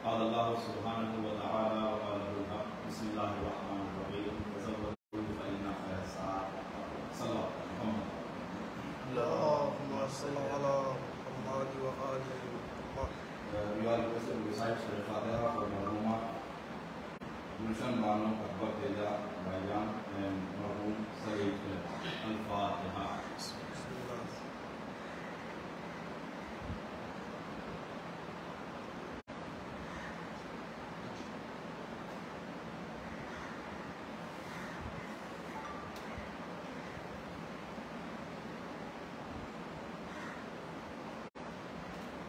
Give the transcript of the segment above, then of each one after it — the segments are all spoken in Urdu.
قال اللہ سبحانہ وتعالی وقال الحق بسم اللہ الرحمن الرحیم تزودوا فإن خیر الزاد صلی اللہ علیہ وسلم اللهم صل على محمد وآل محمد. You are requested to recite Surah Fatiha for Marhuma Gulshan Banu Akbar Teja Baijan and Marhum Saeed Al-Fatiha.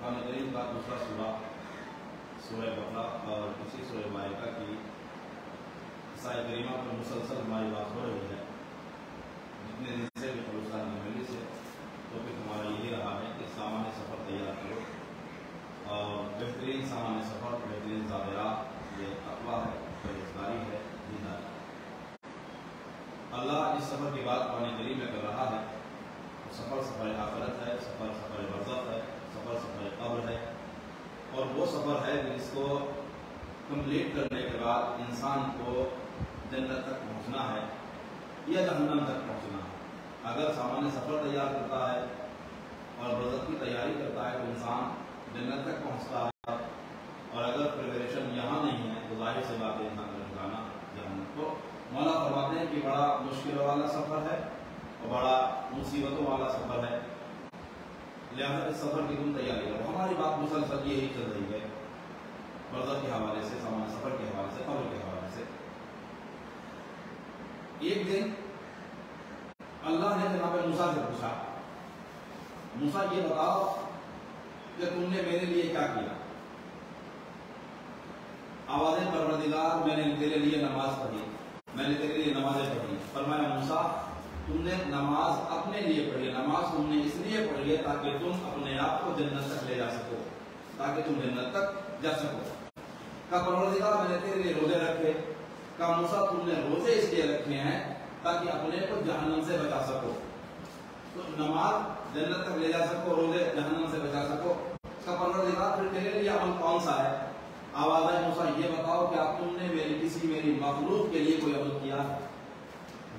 قرآن کریم کا دوسرا سورہ سورہ بقرہ اور اسی سورہ مائدہ کی عیسائی کریمہ پر مسلسل ہماری بات ہو رہی ہے. جتنے دن سے بھی خلوصان کی ملی سے تو پھر ہمارا یہی رہا ہے کہ سامان سفر تیار کرو اور بہترین سامان سفر بہترین زادرات یہ تقویٰ ہے پرہیزگاری ہے دینداری. اللہ اس سفر کی بات قرآن کریم میں کر رہا ہے. سفر سفر آخرت ہے, سفر سفر برزخ ہے, سفر سفر قبر ہے اور وہ سفر ہے جس کو کمپلیٹ کرنے کے بعد انسان کو جنت تک پہنچنا ہے یا جہنم تک پہنچنا ہے. اگر سامان سفر تیار کرتا ہے اور برزخ کی تیاری کرتا ہے تو انسان جنت تک پہنچتا ہے, اور اگر پریپریشن یہاں نہیں ہے تو ظاہر سے بات ہے انسان کا ٹھکانا جہنم. تو مولا فرماتے ہیں کہ بڑا مشکل والا سفر ہے اور بڑا مصیبتوں والا سفر ہے, لہذا اس سفر کی تم تیاری کرو. ہماری بات مسلسل یہی چل رہی ہے برزخ کے حوالے سے, سامان سفر کے حوالے سے, قبر کے حوالے سے. ایک دن اللہ نے جناب موسیٰ سے پوچھا, موسیٰ یہ بتاؤ کہ تم نے میرے لیے کیا کیا؟ آوازیں پروردگار میں نے تیرے لیے نماز پڑھی, میں نے تیرے لیے نمازیں پڑھی. فرمایا موسیٰ تم نے نماز اپنے لیے پڑھی, نماز تم نے اس لیے پڑھی ہے تاکہ تم اپنے آپ کو جنت تک لے جا سکو, تاکہ تم جنت تک جا سکو. کہا پروردگار میں نے تیرے لیے روزے رکھے. کہا موسیٰ تم نے روزے اس لیے رکھے ہیں تاکہ اپنے کو جہنم سے بچا سکو. تو نماز جنت تک لے جا سکو, روزے جہنم سے بچا سکو. کہا پروردگار پھر تیرے لیے عمل کون سا ہے؟ آواز آئی موسیٰ یہ بتاؤ کہ آپ تم نے میری مخلوق کے لیے کوئی عمل کیا ہے؟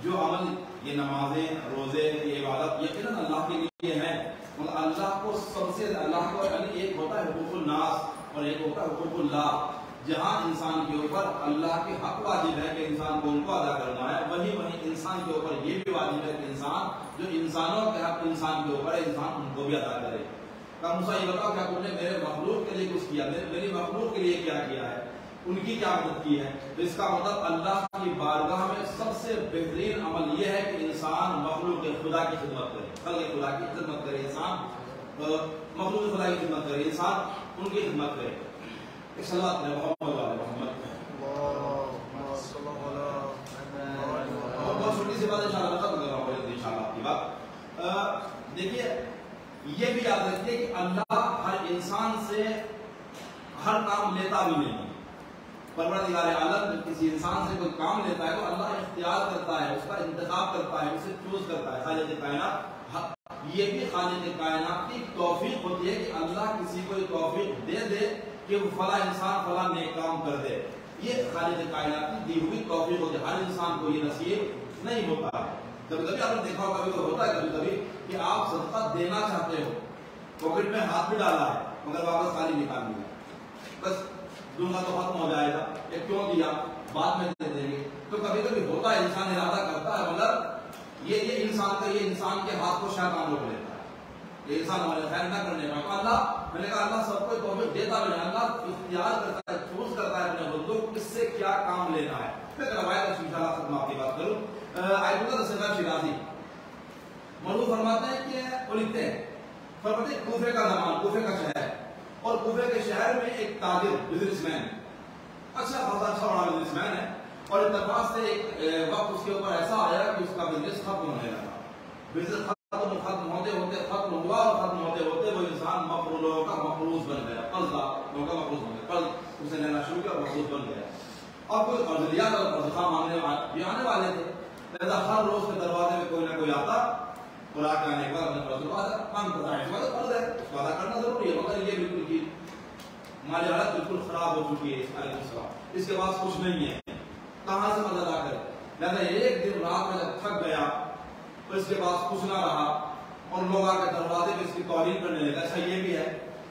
جو عمل یہ نمازیں روزے یہ عبادت یقیناً اللہ کے لیے ہے. اللہ کو سب سے اللہ کو ایک ہوتا ہے حقوق الناس اور ایک ہوتا ہے حقوق اللہ. جہاں انسان کے اوپر اللہ کے حق واجب ہے کہ انسان کو ان کو ادا کرنا ہے, وہیں انسان کے اوپر یہ بھی واجب ہے کہ انسان جو انسانوں کے حق انسان کے اوپر ہے انسان ان کو بھی ادا کرے. کہا موسیٰ یہ بتاؤ کیا تم نے میرے مخلوق کے لیے کچھ کیا, میری مخلوق کے لیے کیا کیا ہے, ان کی کیا مدد کی ہے؟ تو اس کا مطلب اللہ کی بارگاہ میں سب سے بہترین عمل یہ ہے کہ انسان مخلوق خدا کی خدمت کرے, خلق خدا کی خدمت کرے, انسان مخلوق خدا کی خدمت کرے, انسان ان کی خدمت کرے. ایک صلوات ہے محمد علیہ محمد. بہت چھوٹی سی بات انشاءاللہ ختم کر رہا ہوں انشاءاللہ آپ کی بات. دیکھیے یہ بھی یاد رکھیے کہ اللہ ہر انسان سے ہر کام لیتا بھی نہیں. پروردگار عالم کسی انسان سے کوئی کام لیتا ہے تو اللہ اختیار کرتا ہے, اس کا انتخاب کرتا ہے, اسے چوز کرتا ہے. خالق کائنات یہ بھی خالق کائنات کی توفیق ہوتی ہے کہ اللہ کسی کو توفیق دے دے کہ وہ فلاں انسان فلاں نیک کام کر دے. یہ خالق کائنات کی دی ہوئی توفیق ہوتی ہے. ہر انسان کو یہ نصیب نہیں ہوتا ہے. کبھی کبھی آپ نے دیکھا ہوگا, کبھی تو ہوتا ہے کبھی کبھی کہ آپ صدقہ دینا چاہتے ہو, پاکٹ میں ہاتھ بھی ڈالا ہے مگر واپس خالی نکال لیا, بس دوں گا تو ختم ہو جائے گا, یہ کیوں دیا بعد میں دے دیں گے. تو کبھی کبھی ہوتا ہے انسان ارادہ کرتا ہے مگر یہ انسان کے ہاتھ کو شیطان روک لیتا ہے, یہ انسان ہمارے خیر نہ کرنے کا. اللہ میں نے کہا اللہ سب کو توفیق دیتا نہیں, اللہ اختیار کرتا ہے, چوز کرتا ہے اپنے بندوں کو کس سے کیا کام لینا ہے. میں روایت انشاءاللہ ختم آپ کی بات کروں. آیت اللہ رسول شیرازی مرحوم فرماتے ہیں کہ وہ لکھتے ہیں, فرماتے ہیں کوفے کا زمان, کوفے کا شہر, اور کوفے کے شہر میں ایک تاجر بزنس مین, اچھا بڑا بزنس مین ہے, اور اتفاق سے ایک وقت اس کے اوپر ایسا آیا کہ اس کا بزنس ختم ہونے لگا. بزنس ختم ہوتے ختم ہوا, اور ختم ہوتے وہ انسان مفرولوں کا مفروض بن گیا, قرض لوگوں کا مفروض بن گیا, قرض اسے لینا شروع کیا, مفروض بن گیا. اور کوئی قرض لیا تھا, قرض خواہ مانگنے والے تھے, لہذا ہر روز کے دروازے میں کوئی نہ کوئی آتا اور آ کے آنے کے بعد اپنے قرض کو مانگ کرتا ہے. قرض ہے اس کو ادا کرنا ضروری ہے, مگر یہ بالکل کی ہماری حالت بالکل خراب ہو چکی ہے علیہ السلام، اس کے پاس کچھ نہیں ہے، کہاں سے مدد ادا کرے؟ لہٰذا ایک دن رات میں جب تھک گیا تو اس کے پاس کچھ نہ رہا اور لوگ آ کے دروازے پہ اس کی توہین کرنے لگے۔ ایسا یہ بھی ہے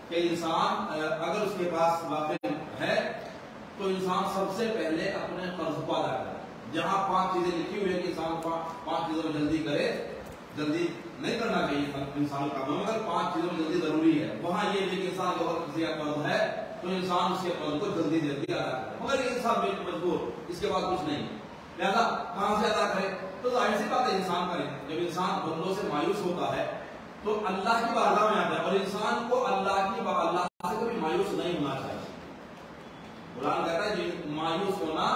کہ انسان اگر اس کے پاس واقع ہے تو انسان سب سے پہلے اپنے قرض کو ادا کرے۔ جہاں 5 چیزیں لکھی ہوئی ہے کہ انسان 5 چیزوں میں جلدی کرے، جلدی نہیں کرنا چاہیے انسان کا کام، مگر 5 چیزوں میں جلدی ضروری ہے، وہاں یہ بھی کہ انسان کے وقت کسی کا قرض ہے تو انسان اس کے قرض کو جلدی ادا کرے، مگر یہ انسان بالکل مجبور، اس کے بعد کچھ نہیں، لہذا کہاں سے ادا کرے؟ تو ظاہر سی بات ہے انسان کرے۔ جب انسان بندوں سے مایوس ہوتا ہے تو اللہ کی بارگاہ میں آتا ہے، اور انسان کو اللہ سے کبھی مایوس نہیں ہونا چاہیے۔ قرآن کہتا ہے کہ مایوس ہونا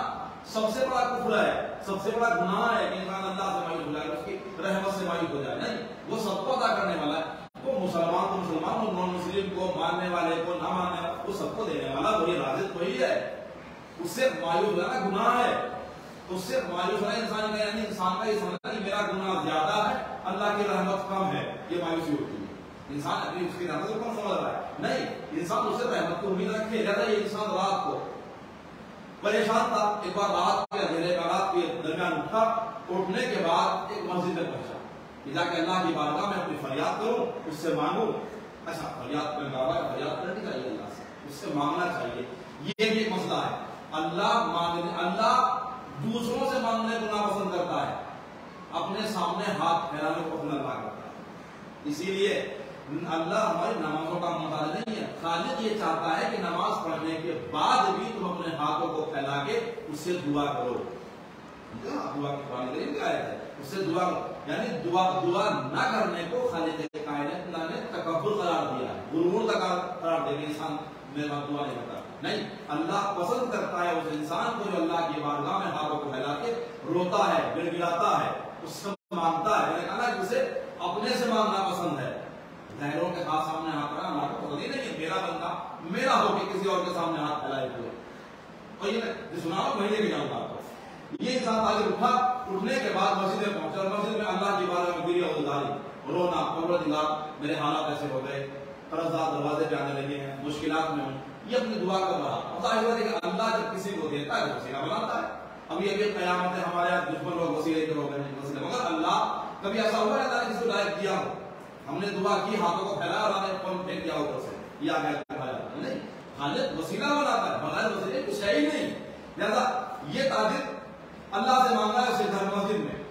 سب سے بڑا کفر ہے، سب سے بڑا گناہ ہے کہ انسان اللہ سے مایوس ہو جائے، اس کی رحمت سے مایوس ہو جائے۔ نہیں، وہ سب کو ادا کرنے والا ہے، وہ مسلمان کو مسلمان، اور نان مسلم کو، ماننے والے کو، نہ ماننے والے، وہ سب کو دینے والا وہی رازق وہی ہے۔ اس سے مایوس ہونا گناہ ہے، اس سے مایوس ہونا انسان کا، یعنی انسان کا یہ سمجھنا کہ میرا گناہ زیادہ ہے، اللہ کی رحمت کم ہے، یہ مایوسی ہوتی ہے۔ انسان اپنی اس کی رحمت کو کم سمجھ رہا ہے، نہیں، انسان اس سے رحمت کو امید رکھے۔ لہٰذا یہ انسان رات کو پریشان تھا، ایک بار رات کے اندھیرے میں رات کے درمیان اٹھا، اٹھنے کے بعد ایک مسجد میں پہنچا کہ جا کے اللہ کی بارگاہ میں اپنی فریاد کروں، اس سے مانگوں۔ اچھا، فریاد میں فریاد کرنی چاہیے اللہ سے، اس سے مانگنا چاہیے، یہ بھی ایک مسئلہ ہے۔ اللہ دوسروں سے مانگنے کو ناپسند کرتا ہے، اپنے سامنے ہاتھ پھیلانے کو پسند اللہ کرتا ہے۔ اسی لیے اللہ ہماری نمازوں کا محتاج نہیں ہے، خالق یہ چاہتا ہے کہ نماز پڑھنے کے بعد بھی تم اپنے ہاتھوں کو پھیلا کے اس سے دعا کرو۔ دعا کی قرآن کریم کی آیت ہے، اس سے دعا، یعنی دعا نہ کرنے کو خالق کائنات نے تکبر قرار دیا ہے، غرور کا قرار دے کہ انسان میرے بعد دعا نہیں کرتا۔ نہیں، اللہ پسند کرتا ہے اس انسان کو جو اللہ کی بارگاہ میں ہاتھوں کو پھیلا کے روتا ہے، گڑگڑاتا ہے، اس سے مانگتا ہے۔ میں نے کہا اسے اپنے سے مانگنا پسند ہے، غیروں کے ہاتھ سامنے ہاتھ رہا اللہ کو پسند ہی نہیں ہے۔ میرا بندہ میرا ہو کے کسی اور کے سامنے ہاتھ پھیلائے ہوئے، اور یہ سنا ہو مہینے بھی جاؤں گا آپ کو۔ یہ انسان تاجر اٹھا، اٹھنے کے بعد مسجد میں پہنچا، اور مسجد میں اللہ کی بارگاہ میں گری عذرداری، رونا، پروردگار میرے حالات ایسے ہو گئے، قرضدار دروازے پہ آنے لگے ہیں، مشکلات میں ہوں، یہ اپنی دعا کر رہا۔ اور ظاہر ہے کہ اللہ جب کسی کو دیتا ہے وہ وسیلہ بناتا ہے۔ ابھی قیامت ہے، ہمارے یہاں دشمن لوگ وسیلے کے ہو گئے ہیں، مگر اللہ کبھی ایسا ہوا ہے اللہ نے کسی کو لائق کیا ہو، ہم نے دعا کی، ہاتھوں کو پھیلایا، اللہ نے پن پھینک دیا اوپر سے، یہ آ گیا، نہیں، خالق وسیلہ بناتا ہے، بغیر وسیلے کچھ ہے ہی نہیں۔ لہذا یہ تاجر اللہ سے مانگا ہے، اسے گھر مسجد میں،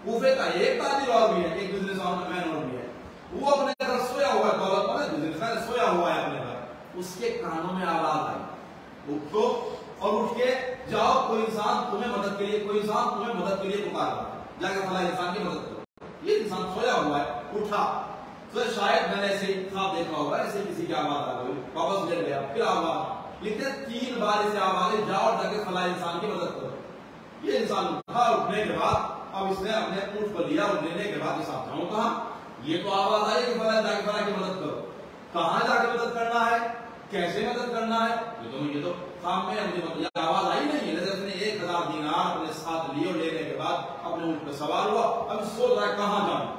کوفے کا ایک تاجر اور بھی ہے، ایک بزنس مین اور بھی ہے، وہ اپنے گھر سویا ہوا ہے، دولت مند بزنس مین سویا ہوا ہے اپنے گھر، اس کے کانوں میں آواز آئی، اٹھو اور اٹھ کے جاؤ، کوئی انسان تمہیں مدد کے لیے پکار رہا ہے، جا کے فلاں انسان کی مدد کرو۔ یہ انسان سویا ہوا ہے، اٹھا تو شاید میں نے ایسے خواب دیکھا ہوگا، ایسے کسی کی آواز آ گئی، واپس لیٹ گیا، پھر آواز، لیکن 3 بار اسے آواز ہے، جاؤ اور جا کے فلاں انسان کی مدد کرو۔ یہ انسان اٹھا، اٹھنے کے بعد اب اس نے اپنے اونٹ کو لیا، اور لینے کے بعد اس آپ جاؤں کہاں، یہ تو آواز آئی کہ فلاں جا کے فلاں کی مدد کرو، کہاں جا کے مدد کرنا ہے، کیسے مدد کرنا ہے، یہ تو کام میں اپنی آواز آئی نہیں ہے۔ اس نے 1000 دینار اپنے ساتھ لیے، اور لینے کے بعد اپنے اونٹ پہ سوار ہوا، اب سوچ رہا ہے کہاں جاؤں۔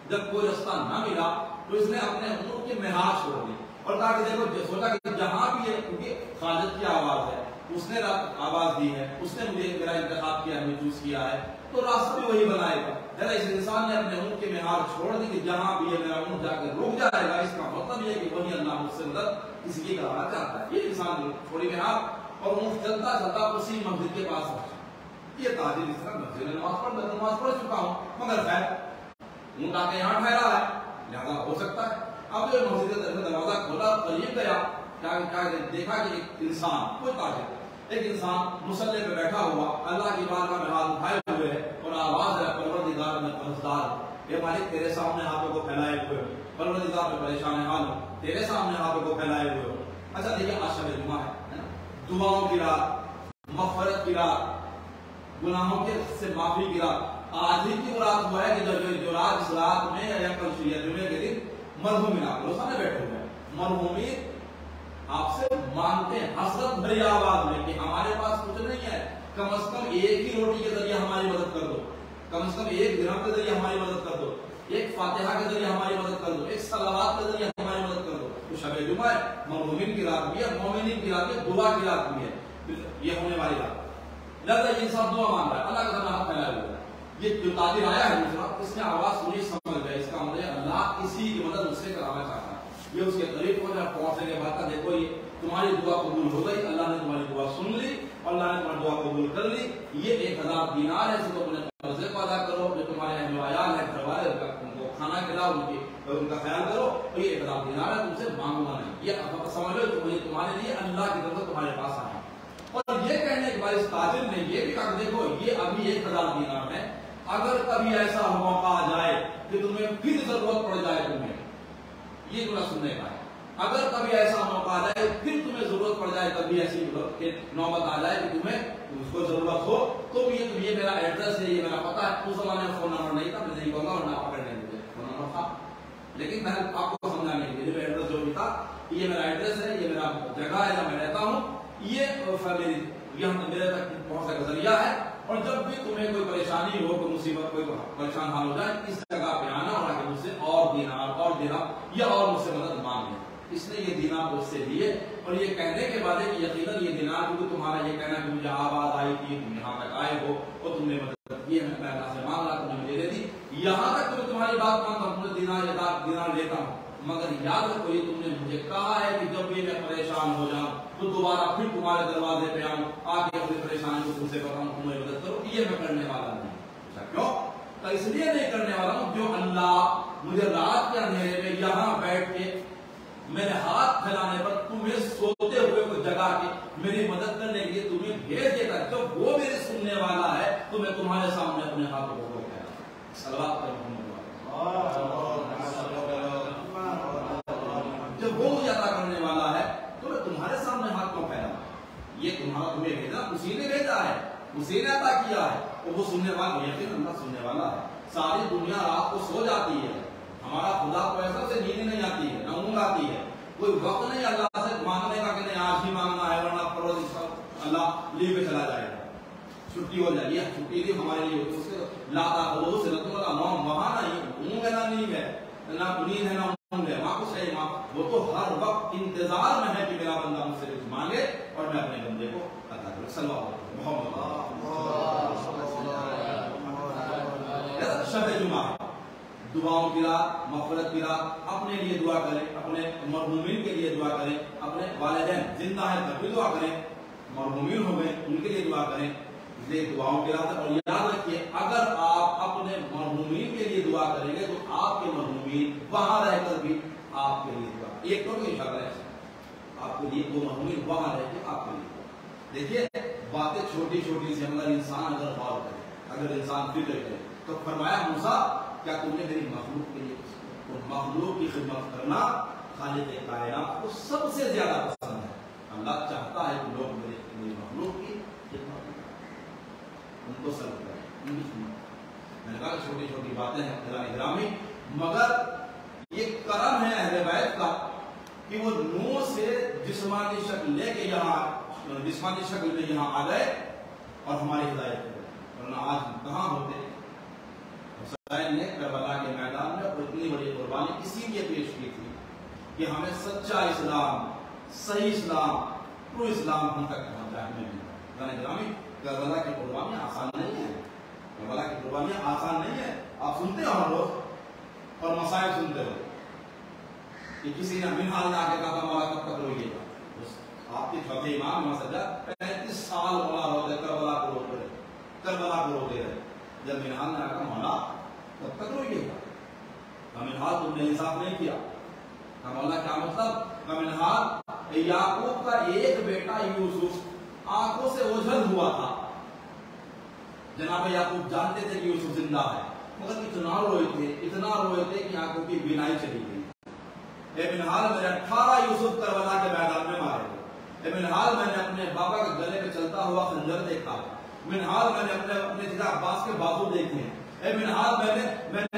جب کوئی راستہ نہ ملا تو اس نے اپنے اونٹ کی مہاج چھوڑ دی، اور کہا کہ دیکھو، سوچا کہ جہاں بھی ہے، کیونکہ خالق کی آواز ہے، اس نے آواز دی ہے، اس نے مجھے میرا انتخاب کیا ہے، چوز کیا ہے، تو راستہ بھی وہی بنائے گا۔ اس انسان نے اپنے اونٹ کی مہار چھوڑ دی کہ جہاں بھی ہے میرا اونٹ جا کے رک جائے گا، اس کا مطلب یہ ہے کہ وہی اللہ مجھ سے مدد کسی کی کرانا چاہتا ہے۔ یہ انسان چھوڑی مہار اور اونٹ چلتا چلتا اسی مسجد کے پاس پہنچا۔ یہ تاجر اس طرح مسجد میں نماز پڑھ چکا ہوں، مگر خیر اونٹ آ کے یہاں ٹھہرا ہے، لہٰذا ہو سکتا ہے۔ اب جو مسجد کا دروازہ کھولا، قریب گیا، کیا دیکھا کہ ایک انسان، کوئی تاجر، ایک انسان مصلی پہ بیٹھا ہوا، اللہ کی بارگاہ میں ہاتھ اٹھائے ہوئے ہے، اور آواز ہے، پروردگار میں قرضدار، اے مالک تیرے سامنے ہاتھوں کو پھیلائے ہوئے ہو، پروردگار میں پریشان حال ہو، تیرے سامنے ہاتھوں کو پھیلائے ہوئے ہو۔ اچھا دیکھیے، آج شب جمعہ ہے، دعاؤں کی رات، مغفرت کی رات، گناہوں کے سے معافی کی رات۔ آج ہی کی رات ہوا ہے کہ جو رات، اس رات میں یا کل جمعے کے دن مرحومین آپ لوگ سامنے بیٹھے ہوئے ہیں، مرحومین آپ سے مانگتے ہیں حسرت بھری آواز میں کہ ہمارے پاس کچھ نہیں ہے، کم از کم ایک ہی روٹی کے ذریعے ہماری مدد کر دو، کم از کم ایک درہم کے ذریعے ہماری مدد کر دو، ایک فاتحہ کے ذریعے ہماری مدد کر دو، ایک صلوات کے ذریعے ہماری مدد کر دو۔ تو شب جمعہ ہے، مرحومین کی رات بھی ہے، مومنین کی رات بھی ہے، دعا کی رات بھی ہے، یہ ہونے والی رات۔ لہذا یہ انسان دعا مانگ رہا ہے، اللہ کا زمانہ ہاتھ پھیلایا ہوا ہے۔ یہ جو تاجر آیا ہے دوسرا، اس نے آواز سنی سمجھ گیا، اس کا مطلب اللہ کسی کی مدد اس سے کرانا چاہتا ہے۔ یہ اس کے قریب ہو جائے، پہنچنے کے بعد دیکھو یہ تمہاری دعا قبول ہو گئی، اللہ نے تمہاری دعا سن لی، اللہ نے تمہاری دعا قبول کر لی، یہ 1000 دینار ہے، اس کو اپنے قرضے کو ادا کرو، جو تمہارے اہل و عیال ہے، گھر والے، ان کو کھانا کھلاؤ، ان کا خیال کرو، اور یہ 1000 دینار ہے، تم سے مانگنا نہیں۔ یہ سمجھ لو تمہارے لیے اللہ کی طرف سے تمہارے پاس آیا۔ اور یہ کہنے کے بعد اس تاجر نے یہ بھی کہا دیکھو یہ ابھی 1000 دینار ہے، اگر کبھی ایسا موقع آ جائے کہ تمہیں پھر ضرورت پڑ جائے، تمہیں یہ تمہیں سننے کا ہے، اگر کبھی ایسا موقع آ جائے پھر تمہیں ضرورت پڑ جائے، کبھی ایسی نوبت آ جائے کہ تمہیں اس کو ضرورت ہو، تو یہ میرا ایڈریس ہے، یہ میرا پتہ ہے۔ اس زمانے میں فون نمبر نہیں تھا، میں نہیں کہوں گا ورنہ پکڑنے مجھے فون نمبر تھا، لیکن میں آپ کو سمجھانے کے لیے ایڈریس جو بھی تھا، یہ میرا ایڈریس ہے، یہ میرا جگہ ہے جہاں میں رہتا ہوں، یہ میرے تک پہنچنے کا ذریعہ ہے، اور جب بھی تمہیں کوئی پریشانی ہو، کوئی مصیبت، کوئی پریشان حال ہو جائے، اس جگہ پہ آنا اور آگے مجھ سے اور دینار اور درہم یا اور مجھ سے مدد مانگے۔ اس نے یہ دینار اس سے لیے، اور یہ کہنے کے بعد کہ یقیناً یہ دینار کیونکہ تمہارا یہ کہنا کہ مجھے آواز آئی تھی، تم یہاں تک آئے ہو اور تم نے مدد کی ہے، میں اللہ سے مانگ رہا، تم نے مجھے دے دی، یہاں تک کہ تمہاری بات مانتا ہوں، تمہیں دینار لیتا ہوں، مگر یاد رکھو یہ تم نے مجھے کہا ہے کہ جب بھی میں پریشان ہو جاؤں تو دوبارہ پھر تمہارے دروازے پہ آؤں، آ کے اپنی پریشانی کو تم سے بتاؤں، تمہیں مدد کرو، یہ میں کرنے والا نہیں۔ کیوں؟ تو اس لیے نہیں کرنے والا ہوں جو اللہ مجھے رات کے اندھیرے میں یہاں بیٹھ کے میرے ہاتھ پھیلانے پر تمہیں سوتے ہوئے کو جگا کے میری مدد کرنے کے لیے تمہیں بھیج دیتا ہے، جب وہ میرے سننے والا ہے تو میں تمہارے سامنے اپنے ہاتھوں کو پھیلاؤں۔ صلوات پر محمد۔ جب وہ مجھے عطا کرنے والا ہے تو میں تمہارے سامنے ہاتھ کو پھیلاؤں۔ یہ تمہیں بھیجا، اسی نے بھیجا ہے، اسی نے عطا کیا ہے، اور وہ سننے والا، یقین اللہ سننے والا ہے۔ ساری دنیا رات کو سو جاتی ہے، ہمارا خدا کو ایسا سے نیند نہیں آتی ہے، نہ اونگ آتی ہے، کوئی وقت نہیں اللہ سے مانگنے کا کہ نہیں آج ہی مانگنا ہے ورنہ اللہ لیو پہ چلا جائے گا، چھٹی ہو جائے گی، چھٹی نہیں ہمارے لیے اس کے لاتا حضور سے نوم وہاں نہیں، اونگ ہے نہ نیند ہے، نہ نیند ہے نہ اونگ ہے، وہاں کچھ ہے، وہ تو ہر وقت انتظار میں ہے کہ میرا بندہ مجھ سے کچھ مانگے اور میں اپنے بندے کو عطا کروں۔ صلی اللہ شب جمعہ دعاؤں کی رات، مغفرت کی رات، اپنے لیے دعا کریں، اپنے مرحومین کے لیے دعا کریں، اپنے والدین زندہ ہیں تب بھی دعا کریں، مرحومین ہو گئے ان کے لیے دعا کریں، یہ دعاؤں کی رات ہے۔ اور یاد رکھیے اگر آپ اپنے مرحومین کے لیے دعا کریں گے تو آپ کے مرحومین وہاں رہ کر بھی آپ کے لیے دعا، ایک تو نہیں شکل ہے آپ کے لیے، وہ مرحومین وہاں رہ کے آپ کے لیے۔ دیکھیے باتیں چھوٹی چھوٹی سی اگر انسان اگر غور کرے، اگر انسان فکر کرے تو فرمایا موسیٰ کیا تم نے میری مخلوق کے لیے، مخلوق کی خدمت کرنا خالق کائنات کو سب سے زیادہ پسند ہے۔ اللہ چاہتا ہے کہ لوگ میری مخلوق کی خدمت کریں، ان کو سلام کریں، ان کی خدمت۔ میں نے کہا چھوٹی چھوٹی باتیں ہیں گرامی، مگر یہ کرم ہے اہل بیت کا کہ وہ نور سے جسمانی شکل لے کے یہاں، جسمانی شکل میں یہاں آ گئے اور ہماری ہدایت کرے، ورنہ آج کہاں ہوتے۔ حسین نے کربلا کے میدان میں اتنی بڑی قربانی اسی لیے پیش کی تھی کہ ہمیں سچا اسلام، صحیح اسلام، ٹرو اسلام ہم تک پہنچانے میں۔ گرامی کربلا کی قربانی آسان نہیں ہے، کربلا کی قربانی آسان نہیں ہے۔ آپ سنتے ہو ہر روز اور مسائل سنتے ہو کہ کسی نے منحال آ کے کہا مولا کب تک روئیے گا، آپ کے چھوٹے امام امام سجاد 35 سال مولا روتے کربلا کو روتے رہے، کربلا کو روتے رہے۔ جب منحال نے کہا مولا کب تک روئیے گا، منحال تم نے انصاف نہیں کیا، مولا کیا مطلب، منحال یعقوب کا ایک بیٹا یوسف آنکھوں سے اوجھل ہوا تھا، جناب یعقوب جانتے تھے کہ یوسف زندہ ہے، مگر اتنا روئے تھے کہ آنکھوں کی بینائی چلی گئی۔ اے منحال میرے 18 یوسف کربلا کے میدان میں مارے گئے، اے منحال میں نے اپنے بابا کے گلے میں چلتا ہوا خنجر دیکھا، منحال میں نے اپنے جدا عباس کے بازو دیکھے، اے منحال میں نے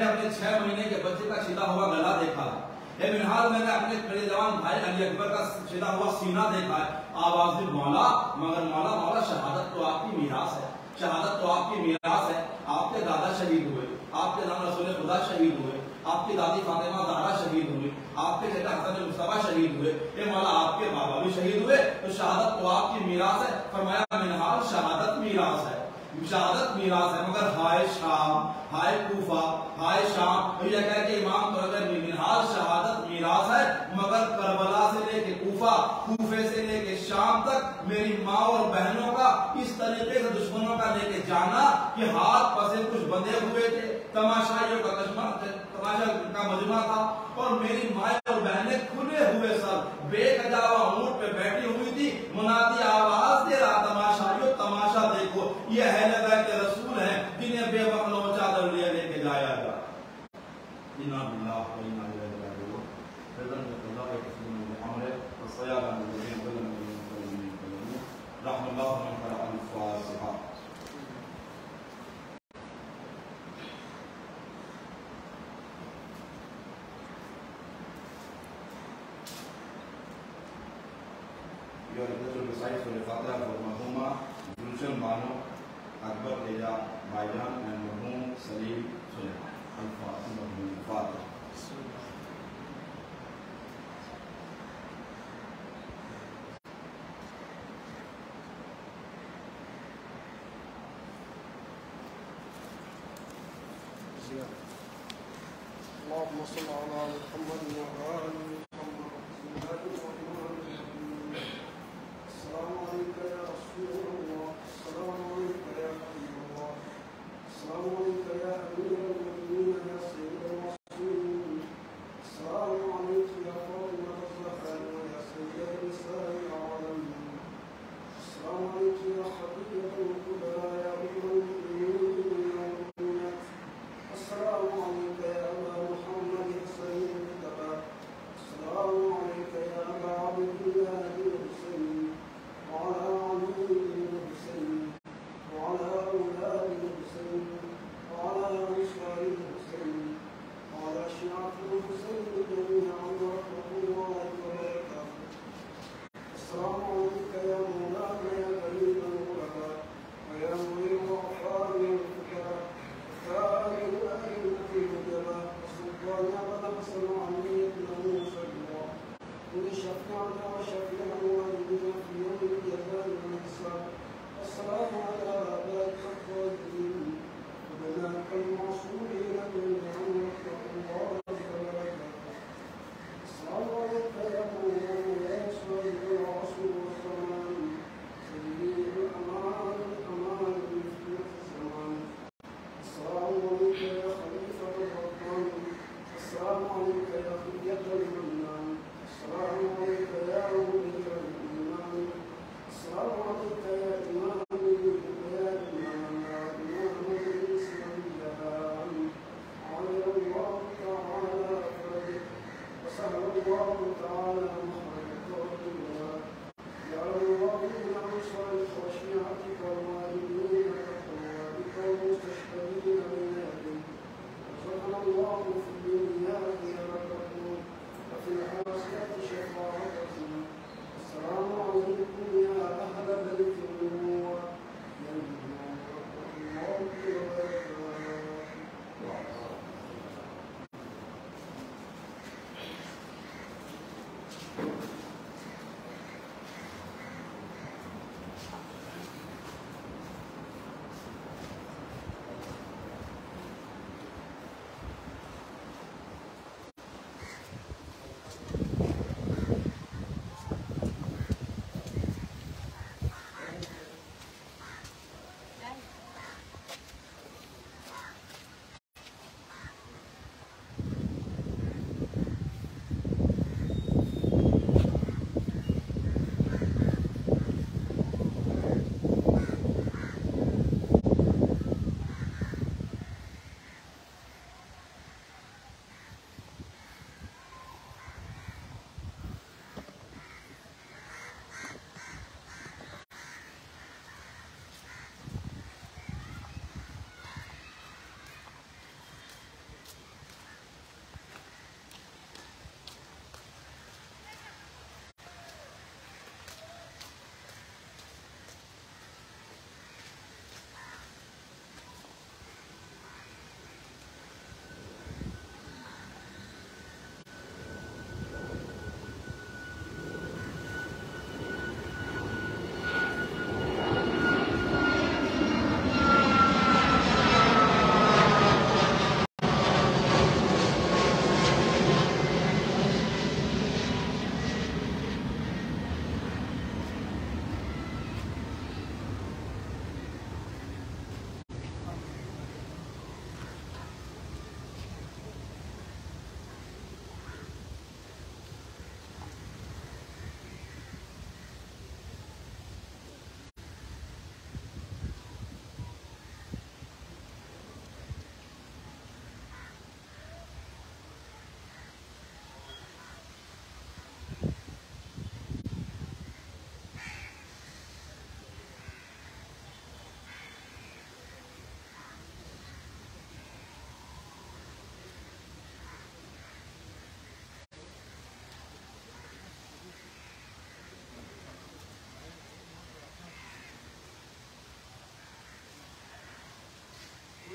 اپنے 6 مہینے کے بچے کا چھلا ہوا گلا دیکھا، اے منحال میں نے اپنے بڑے جوان بھائی علی اکبر کا چھلا ہوا سینہ دیکھا ہے۔ آواز دی مولا، مگر مولا شہادت تو آپ کی میراث ہے، شہادت تو آپ کی میراث ہے، آپ کے دادا شہید ہوئے، آپ کے نام رسول خدا شہید ہوئے، آپ کی دادی فاطمہ زہرا شہید ہوئی، آپ کے چچا حسن مصطفیٰ شہید ہوئے، اے مولا آپ کے بابا بھی شہید ہوئے، تو شہادت تو آپ کی میراث ہے. فرمایا منہا شہادت میراث ہے، شہادت میراث ہے، مگر ہائے شام، ہائے کوفہ، ہائے شام، یہ کہہ کہ امام تو اگر منہا شہادت میراث ہے، مگر کربلا سے لے کے کوفہ، کوفے سے لے کے شام تک میری ماں اور بہنوں کا اس طریقے سے دشمنوں کا لے کے جانا کہ ہاتھ پسے کچھ بندے ہوئے تھے، تماشائیوں کا تماشا کا مجمع تھا، اور میری ماں اور بہنیں کھلے ہوئے سر بے کجاوا اونٹ پہ بیٹھی ہوئی تھی، منادی آواز دے رہا تماشائیوں تماشا دیکھو، یہ اہل بیت رسول ہیں جنہیں بے وقلوں چادر لے کے جایا گا. انا باللہ و انا الیہ راجعون. رضوان اللہ کے رسول محمد والصلاة على النبي رحم اللہ من قرأ الفاتحہ. Yo le doy los mensajes sobre Fatah por Mahoma, Gulshan Bano, Akbar Teja, Baijan, and Mahom Salim Suleiman. Al-Fatah. اللهم صل على محمد وعلى آل محمد. بسم الله الرحمن الرحيم. السلام عليك يا رسول الله، السلام عليك يا حبيب الله، السلام عليك يا أمير المؤمنين يا سيد المرسلين، السلام عليك يا فاطمة الزهراء ويا سيد نساء العالمين، السلام عليك يا خديجة الكبرى يا أم المؤمنين والمؤمنات، السلام عليك يا أبا محمد حسين المجتبى، السلام عليك يا أبا عبد الله الحسين وعلى علي الحسين وعلى أولاد الحسين وعلى أنصار الحسين وعلى شيعة الحسين جميعا ورحمة الله وبركاته. السلام عليك يا مولانا يا كريم الغرباء ويا مدير الأعفار والفقراء وكائن الأئمة النجباء وسلطان أبدا حسن علي بن موسى الله إن شفعنا وشفيع والدنا في يوم الجزاء والحساب. السلام على آبائك الطاهرين وبناتك المعصومين جميعا ورحمة الله وبركاته. السلام عليك يا مولانا يا سيد العصر والزمان سيد الأمان الأمان في الزمان. السلام عليك يا خليفة الرحمن، السلام عليك يا خلية المنان، السلام عليك يا مدير الإيمان، السلام عليك يا إمام يا إمام يا إمام الإسلام على الله تعالى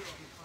اللہ